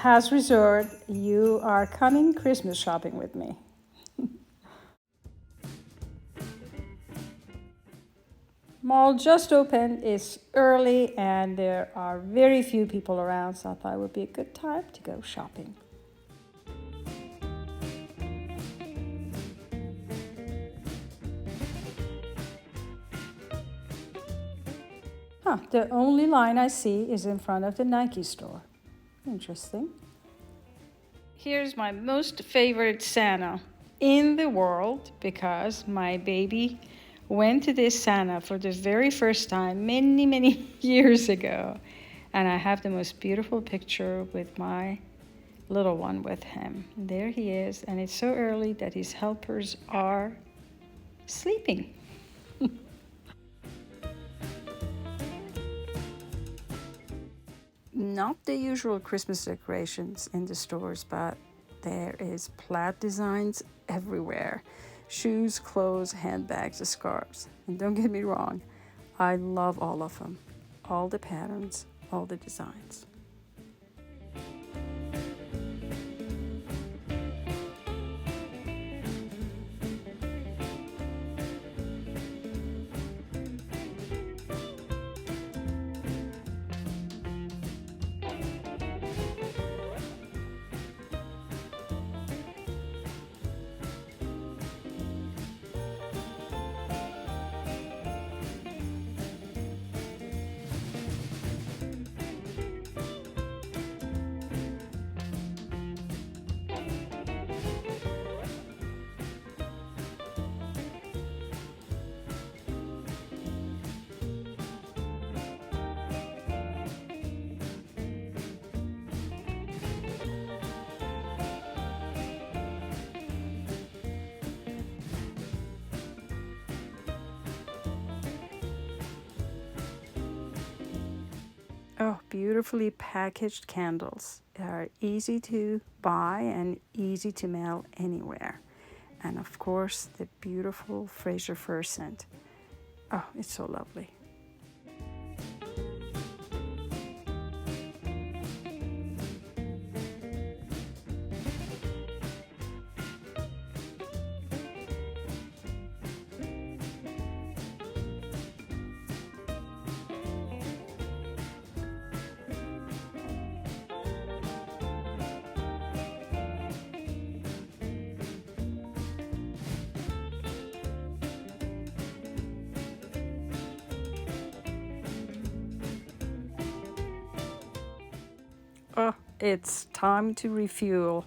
has reserved. You are coming Christmas shopping with me. Mall just opened, it's early, and there are very few people around, so I thought it would be a good time to go shopping. The only line I see is in front of the Nike store. Interesting. Here's my most favorite Santa in the world, because my baby went to this Santa for the very first time many years ago. And I have the most beautiful picture with my little one with him. There he is, and it's so early that his helpers are sleeping. Not the usual Christmas decorations in the stores, but there is plaid designs everywhere. Shoes, clothes, handbags, and scarves. And don't get me wrong, I love all of them. All the patterns, all the designs. Oh, beautifully packaged candles. They are easy to buy and easy to mail anywhere. And of course, the beautiful Fraser fir scent. Oh, it's so lovely. Oh, it's time to refuel.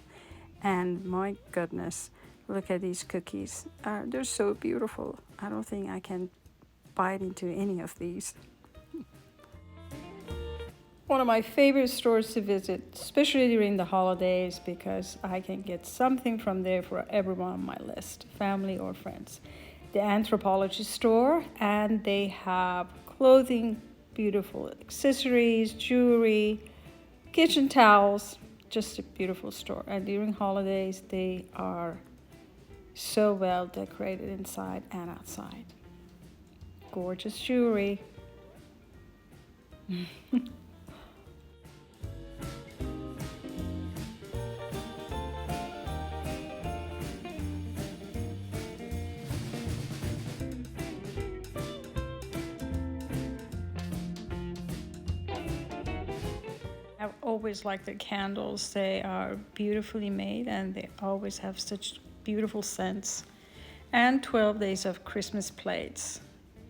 And my goodness, look at these cookies. They're so beautiful. I don't think I can bite into any of these. One of my favorite stores to visit, especially during the holidays, because I can get something from there for everyone on my list, family or friends. The Anthropology store, and they have clothing, beautiful accessories, jewelry, kitchen towels, just a beautiful store. And during holidays, they are so well decorated inside and outside. Gorgeous jewelry. I've always liked the candles. They are beautifully made and they always have such beautiful scents. And 12 days of Christmas plates.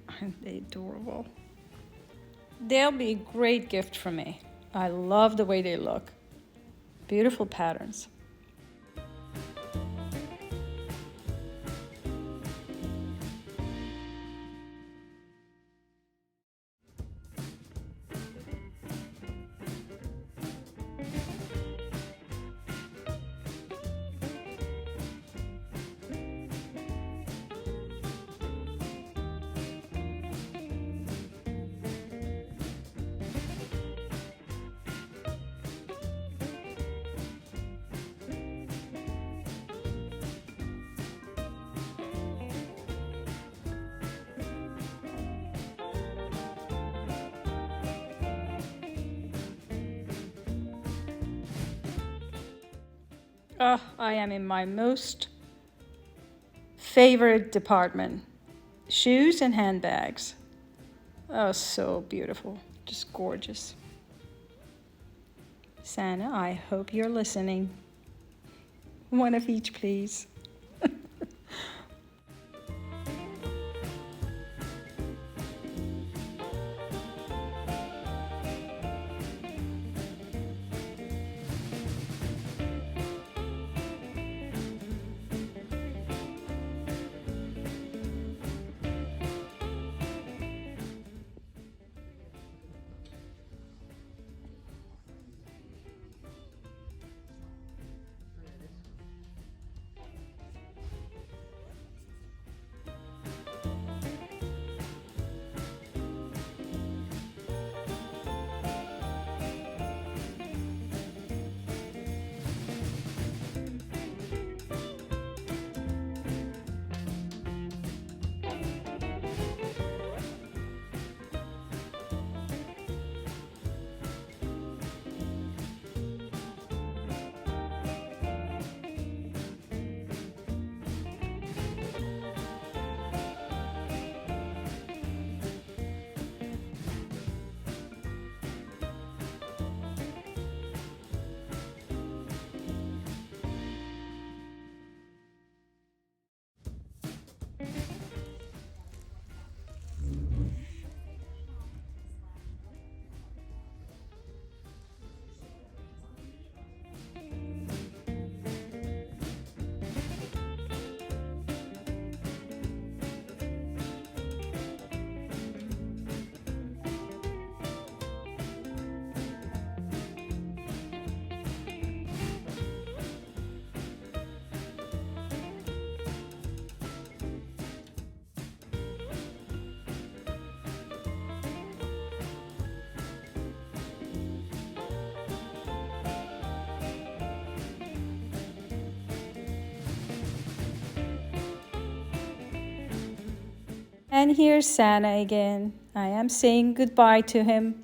Aren't they adorable? They'll be a great gift for me. I love the way they look. Beautiful patterns. Oh, I am in my most favorite department. Shoes and handbags. Oh, so beautiful. Just gorgeous. Santa, I hope you're listening. One of each, please. And here's Santa again. I am saying goodbye to him.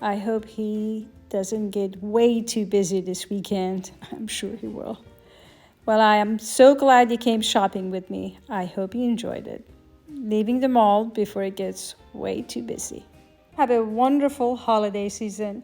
I hope he doesn't get way too busy this weekend. I'm sure he will. Well, I am so glad you came shopping with me. I hope you enjoyed it. Leaving the mall before it gets way too busy. Have a wonderful holiday season.